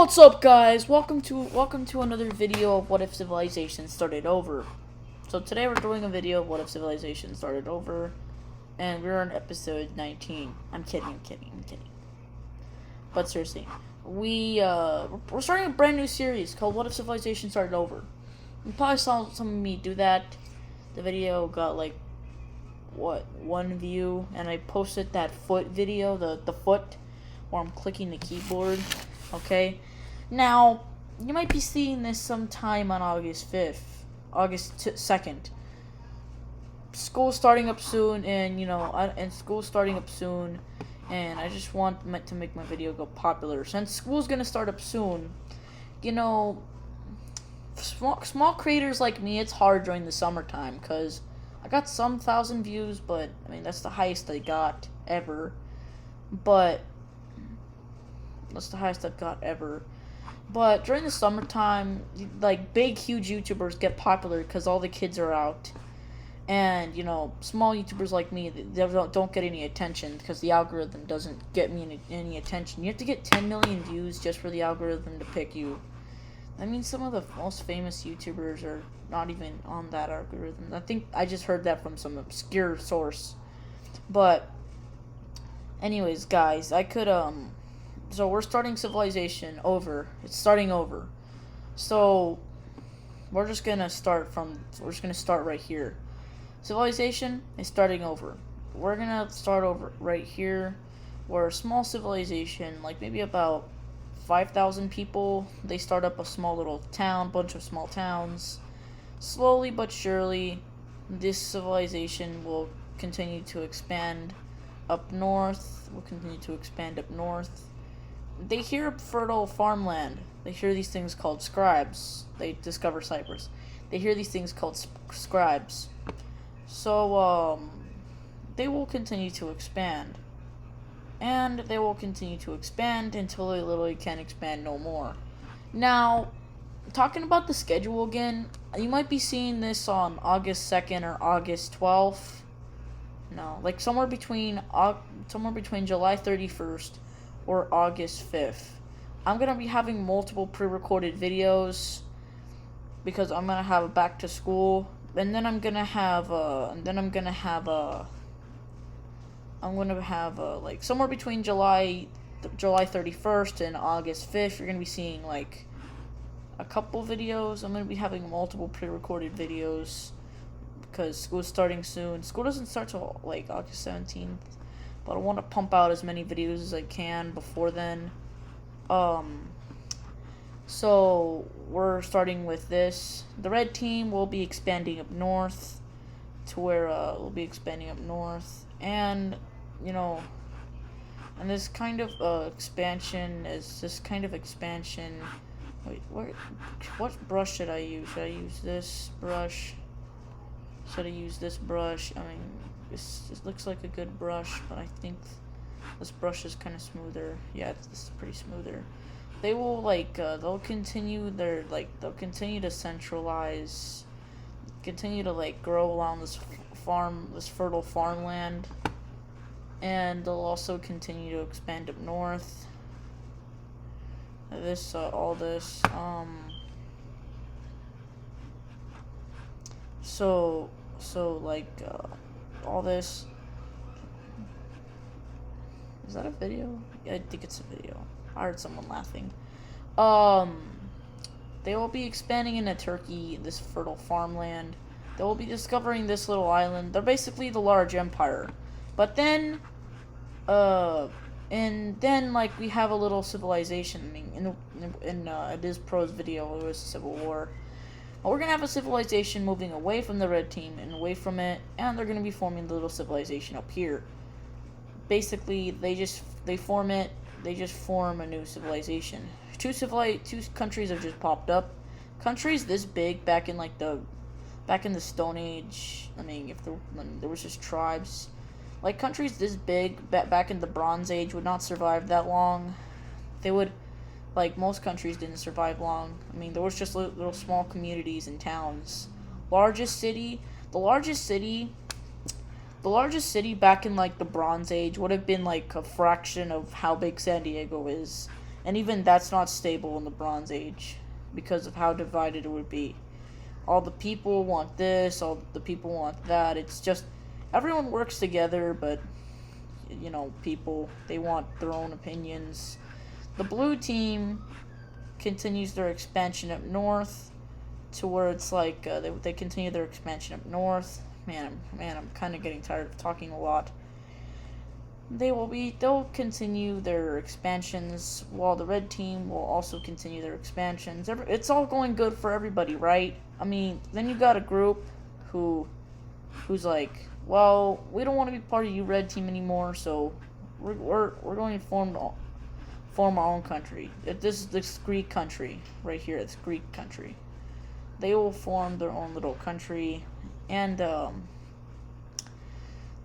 What's up, guys? Welcome to another video of What If Civilization Started Over. So today we're doing a video of What If Civilization Started Over, and we're on episode 19. I'm kidding. But seriously, we're starting a brand new series called What If Civilization Started Over. You probably saw some of me do that. The video got like one view, and I posted that foot video, the foot where I'm clicking the keyboard. Okay, now you might be seeing this sometime on August 2nd. School's starting up soon, and school's starting up soon, and I just want to make my video go popular. Since school's gonna start up soon, small creators like me, it's hard during the summertime, because I got some 1,000 views, but I mean that's the highest I got ever. That's the highest I've got ever. But during the summertime, like, big, huge YouTubers get popular because all the kids are out. And, small YouTubers like me, they don't get any attention because the algorithm doesn't get me any attention. You have to get 10 million views just for the algorithm to pick you. I mean, some of the most famous YouTubers are not even on that algorithm. I think I just heard that from some obscure source. But, anyways, guys, So we're starting Civilization over. It's starting over. So we're just gonna start right here. Civilization is starting over. We're gonna start over right here. We're a small civilization, like maybe about 5,000 people. They start up a small little town, bunch of small towns. Slowly but surely, this civilization will continue to expand up north. They hear fertile farmland. They hear these things called scribes. They discover Cyprus. They hear these things called scribes. So, they will continue to expand. And they will continue to expand until they literally can't expand no more. Now, talking about the schedule again, you might be seeing this on August 2nd or August 12th. No, like somewhere between July 31st or August 5th. I'm going to be having multiple pre-recorded videos because I'm going to have a back to school, and then I'm going to have like somewhere between July 31st and August 5th, you're going to be seeing like a couple videos. I'm going to be having multiple pre-recorded videos because school's starting soon. School doesn't start till like August 17th. But I want to pump out as many videos as I can before then. So we're starting with this. The red team will be expanding up north to where and and this kind of expansion. Wait, what brush should I use? Should I use this brush? Should I use this brush? I mean, this looks like a good brush, but I think this brush is kind of smoother. Yeah, this is pretty smoother. They will they'll continue to centralize, continue to grow along this fertile farmland, and they'll also continue to expand up north. All this. All this. Is that a video? Yeah, I think it's a video. I heard someone laughing. They will be expanding into Turkey, this fertile farmland. They will be discovering this little island. They're basically the large empire. But then, we have a little civilization. In this pro's video, it was Civil War. We're going to have a civilization moving away from the red team and away from it, and they're going to be forming the little civilization up here. Basically, they just form a new civilization. Two countries have just popped up. Countries this big back in the Stone Age. I mean, when there was just tribes. Like, countries this big back in the Bronze Age would not survive that long. They would... most countries didn't survive long. I mean, there was just little small communities and towns. The largest city back in, the Bronze Age would have been, a fraction of how big San Diego is. And even that's not stable in the Bronze Age because of how divided it would be. All the people want this, all the people want that. It's just everyone works together, but people, they want their own opinions. The blue team continues their expansion up north to where it's like they continue their expansion up north. I'm kind of getting tired of talking a lot. They'll continue their expansions while the red team will also continue their expansions. It's all going good for everybody, right? I mean, then you got a group who's like, well, we don't want to be part of you red team anymore, so we're going to form our own country. This Greek country right here, it's Greek country. They will form their own little country, and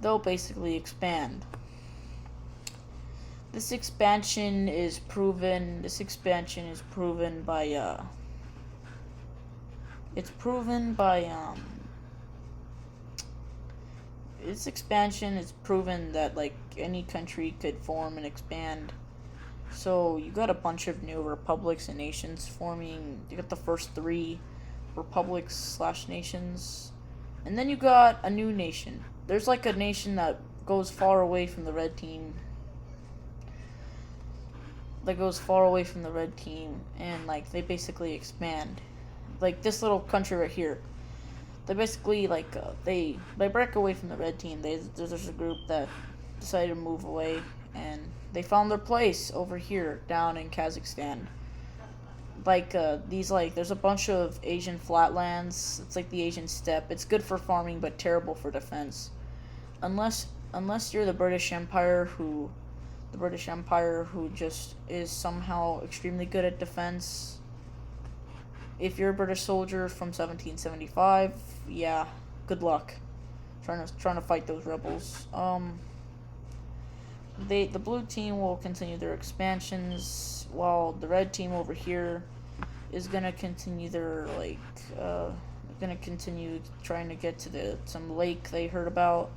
they'll basically expand. This expansion is proven by its expansion is proven that like any country could form and expand. So you got a bunch of new republics and nations forming. You got the first 3 republics / nations, and then you got a new nation. There's like a nation that goes far away from the red team. And like they basically expand. Like this little country right here, they basically they break away from the red team. There's a group that decided to move away, and they found their place over here down in Kazakhstan. There's a bunch of Asian flatlands. It's like the Asian steppe. It's good for farming but terrible for defense, unless you're the British Empire who just is somehow extremely good at defense. If you're a British soldier from 1775, yeah, good luck trying to fight those rebels. The blue team will continue their expansions, while the red team over here is gonna continue trying to get to some lake they heard about.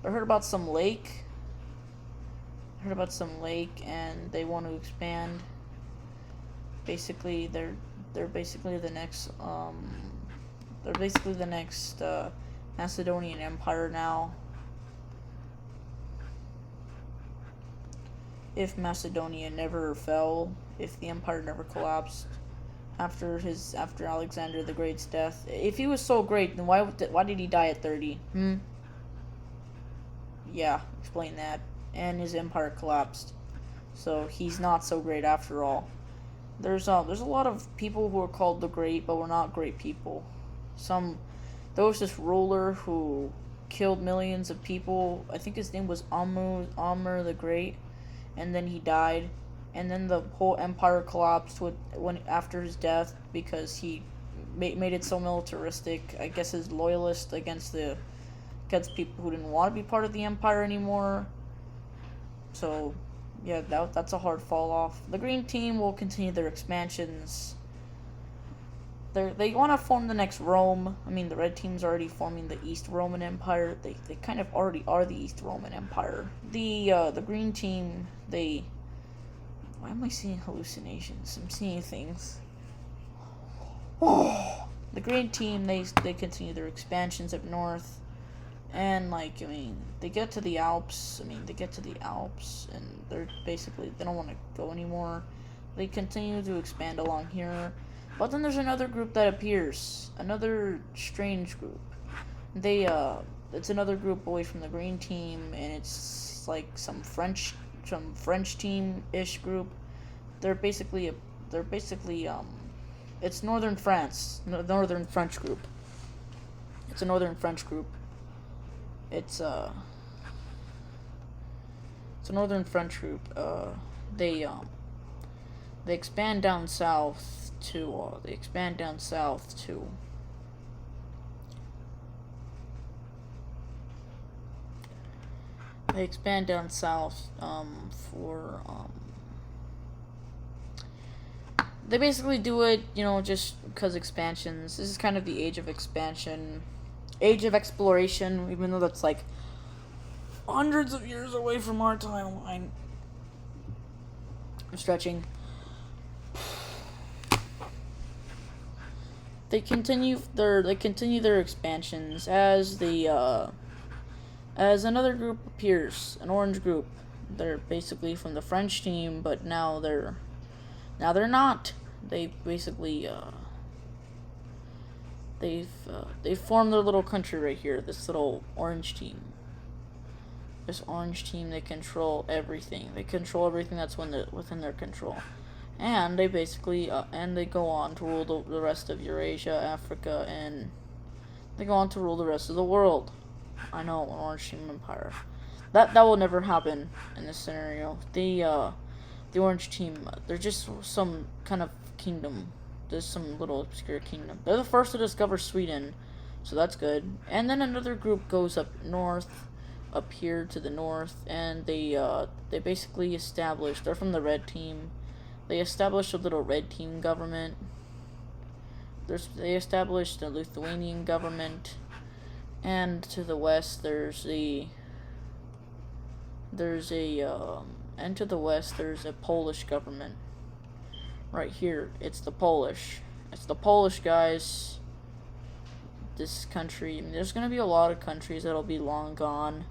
I heard about some lake, and they want to expand. Basically, they're basically the next Macedonian Empire now. If Macedonia never fell, if the empire never collapsed after Alexander the Great's death. If he was so great, then why did he die at 30? Yeah, explain that. And his empire collapsed. So he's not so great after all. There's a lot of people who are called the Great, but were not great people. There was this ruler who killed millions of people. I think his name was Amr the Great, and then he died, and then the whole empire collapsed after his death because he made it so militaristic. I guess his loyalist against people who didn't want to be part of the empire anymore. So, yeah, that's a hard fall off. The green team will continue their expansions. They want to form the next Rome. I mean, the red team's already forming the East Roman Empire. They kind of already are the East Roman Empire. The green team, why am I seeing hallucinations? I'm seeing things. The green team, they continue their expansions up north. And, they get to the Alps. And they don't want to go anymore. They continue to expand along here. But then there's another group that appears. Another strange group. It's another group away from the green team, and it's like some French team-ish group. It's northern France. Northern French group. It's a northern French group. It's a northern French group. They expand down south to they basically do it, just because expansions. This is kind of the age of expansion, age of exploration, even though that's like hundreds of years away from our timeline. I'm stretching. they continue their expansions as as another group appears, an orange group. They're basically from the French team, but now they're not. They basically they've formed their little country right here. This little orange team. This orange team, they control everything. They control everything that's within their control. And they basically, and they go on to rule the rest of Eurasia, Africa, and they go on to rule the rest of the world. I know, an Orange Team Empire. That will never happen in this scenario. The Orange Team, they're just some kind of kingdom. There's some little obscure kingdom. They're the first to discover Sweden, so that's good. And then another group goes up north, up here to the north, and they basically established. They're from the Red Team. They established a little red team government. They established a Lithuanian government, and to the west there's a Polish government. Right here, it's the Polish guys. This country, I mean, there's gonna be a lot of countries that'll be long gone.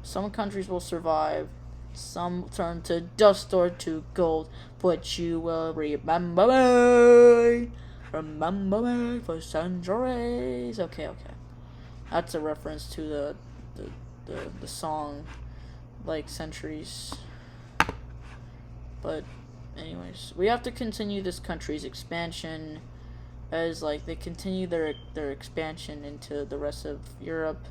Some countries will survive. Some turn to dust or to gold, but you will remember me for centuries. Okay. That's a reference to the song, like, Centuries. But anyways, we have to continue this country's expansion as, like, they continue their expansion into the rest of Europe.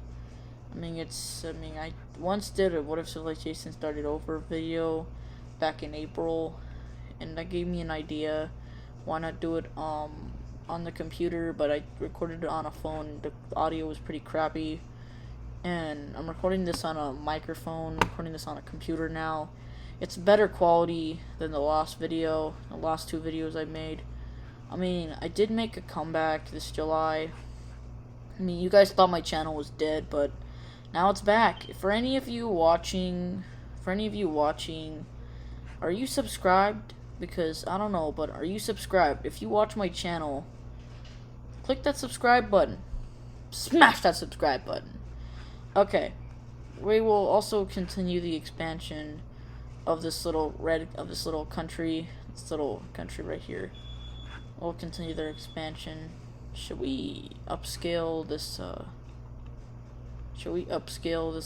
I once did a What If Civilization Started Over video back in April, and that gave me an idea. Why not do it on the computer? But I recorded it on a phone. The audio was pretty crappy, and I'm recording this on a microphone. I'm recording this on a computer now. It's better quality than the last two videos I made. I did make a comeback this July. You guys thought my channel was dead, but now it's back. For any of you watching, are you subscribed? Because, I don't know, but are you subscribed? If you watch my channel, click that subscribe button. Smash that subscribe button. Okay. We will also continue the expansion of this little country right here. We'll continue their expansion. Should we upscale this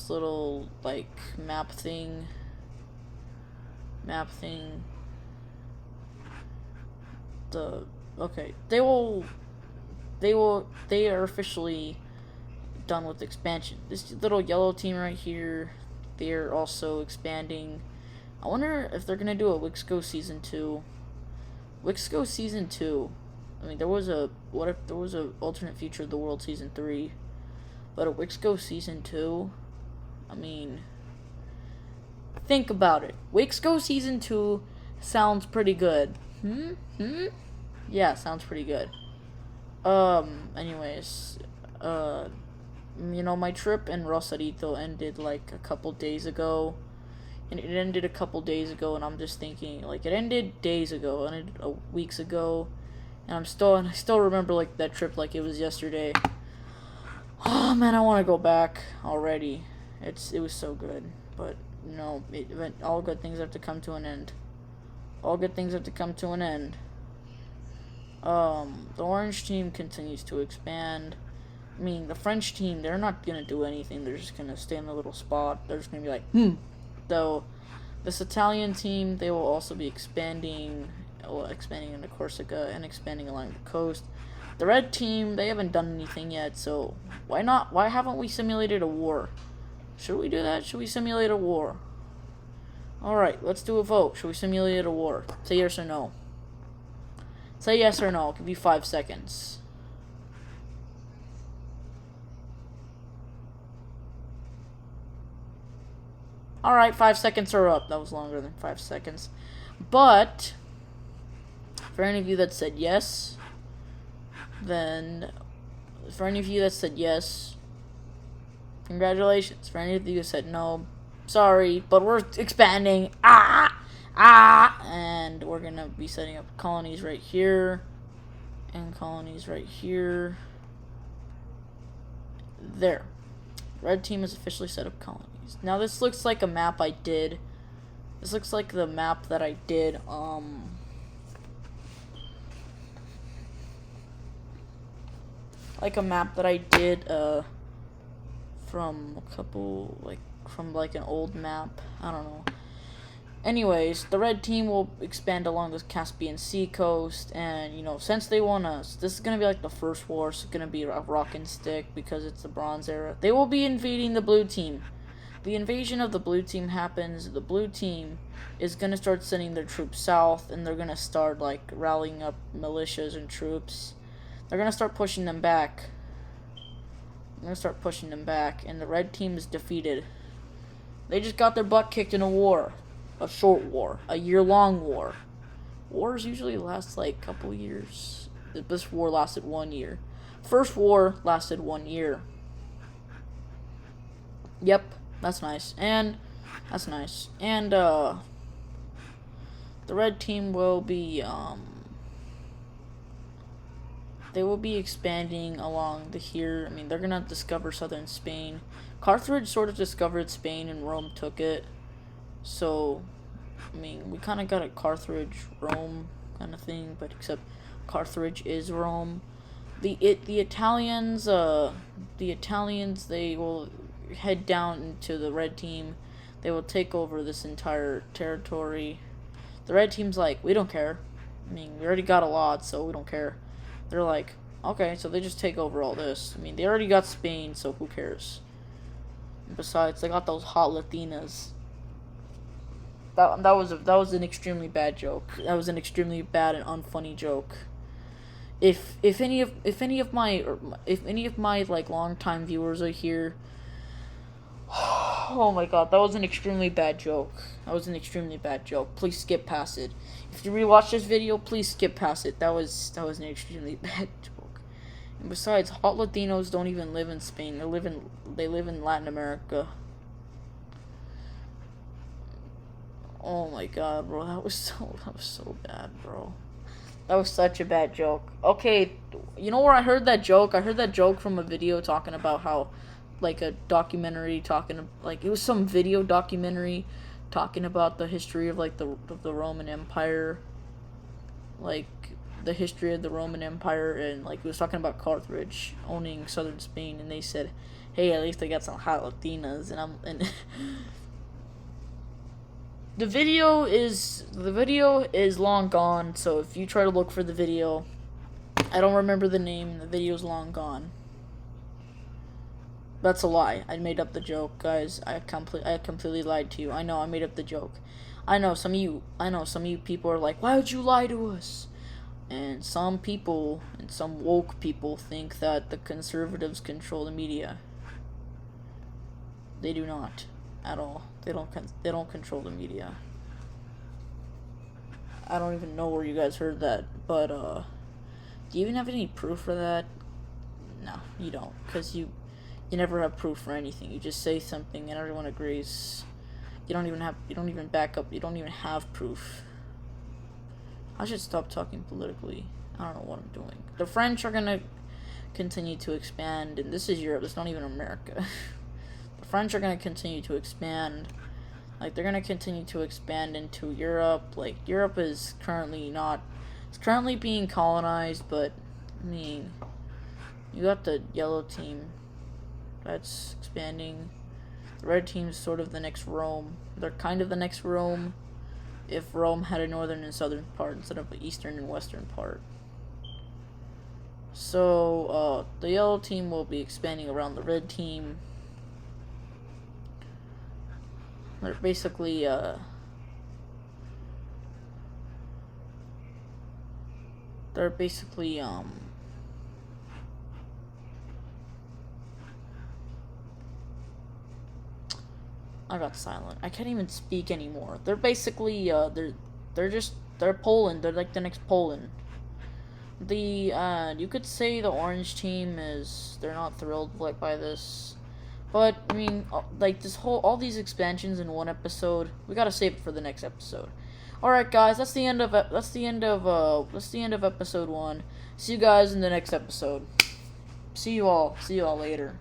little, like, map thing? Okay. They are officially done with expansion. This little yellow team right here, they're also expanding. I wonder if they're gonna do a Wicso Season 2. Wicso Season 2. What if there was a alternate future of the world Season 3? But a Wicso Season 2? Think about it. Wicso Season 2 sounds pretty good. Yeah, sounds pretty good. Anyways, my trip in Rosarito ended like a couple days ago. And it ended a couple days ago, and I'm just thinking, like, it ended days ago, and weeks ago, and I still remember, like, that trip like it was yesterday. Oh man, I want to go back already. It was so good, but all good things have to come to an end. The orange team continues to expand. The French team, they're not gonna do anything. They're just gonna stay in the little spot. They're just gonna be like, Though, this Italian team, they will also be expanding into Corsica and expanding along the coast. The red team, they haven't done anything yet, so why not? Why haven't we simulated a war? Should we do that? Should we simulate a war? Alright, let's do a vote. Should we simulate a war? Say yes or no. Say yes or no. I'll give you 5 seconds. Alright, 5 seconds are up. That was longer than 5 seconds. But, for any of you that said yes, congratulations. For any of you who said no, sorry, but we're expanding. And we're gonna be setting up colonies right here. and colonies right here. There. Red team is officially set up colonies. Now this looks like a map I did. This looks like the map that I did, like a map that I did, from a couple, from an old map. I don't know. Anyways, the red team will expand along the Caspian Sea coast, and, since they want us, this is going to be like the first war, so it's going to be a rock and stick because it's the Bronze Era. They will be invading the blue team. The invasion of the blue team happens. The blue team is going to start sending their troops south, and they're going to start, rallying up militias and troops. They're going to start pushing them back. And the red team is defeated. They just got their butt kicked in a war. A short war. A year-long war. Wars usually last, a couple years. This war lasted 1 year. First war lasted 1 year. Yep, that's nice. And, the red team will be, they will be expanding along here. They're gonna discover southern Spain. Carthage sort of discovered Spain and Rome took it. So, we kind of got a Carthage-Rome kind of thing, but except Carthage is Rome. The Italians, they will head down into the red team. They will take over this entire territory. The red team's like, we don't care. We already got a lot, so we don't care. They're like, okay, so they just take over all this. They already got Spain, so who cares? And besides, they got those hot Latinas. That was an extremely bad joke. That was an extremely bad and unfunny joke. If any of my longtime viewers are here, oh my god, that was an extremely bad joke. Please skip past it. If you rewatch this video, please skip past it. That was an extremely bad joke. And besides, hot Latinos don't even live in Spain. They live in Latin America. Oh my god, bro, that was so bad, bro. That was such a bad joke. Okay, you know where I heard that joke? I heard that joke from a video talking about how, a documentary it was some video documentary talking about the history of, the Roman Empire. The history of the Roman Empire, and, it was talking about Carthage owning southern Spain, and they said, hey, at least they got some hot Latinas, and The video is long gone, so if you try to look for the video, I don't remember the name, the video's long gone. That's a lie. I made up the joke, guys. I completely lied to you. I know I made up the joke. I know some of you people are like, why would you lie to us? And some people, and some woke people, think that the conservatives control the media. They do not. At all. They don't control the media. I don't even know where you guys heard that, but do you even have any proof for that? No, you don't, because you never have proof for anything. You just say something and everyone agrees. You don't even back up. You don't even have proof. I should stop talking politically. I don't know what I'm doing. The French are gonna continue to expand, and this is Europe. It's not even America. The French are going to continue to expand. They're going to continue to expand into Europe. Europe is currently being colonized, but, you got the yellow team that's expanding. The red team's sort of the next Rome. They're kind of the next Rome if Rome had a northern and southern part instead of an eastern and western part. So, the yellow team will be expanding around the red team. They're basically, I got silent. I can't even speak anymore. They're basically, they're Poland. They're like the next Poland. You could say the orange team they're not thrilled, by this. But, all these expansions in one episode, we gotta save it for the next episode. All right, guys, that's the end of episode 1. See you guys in the next episode. See you all later.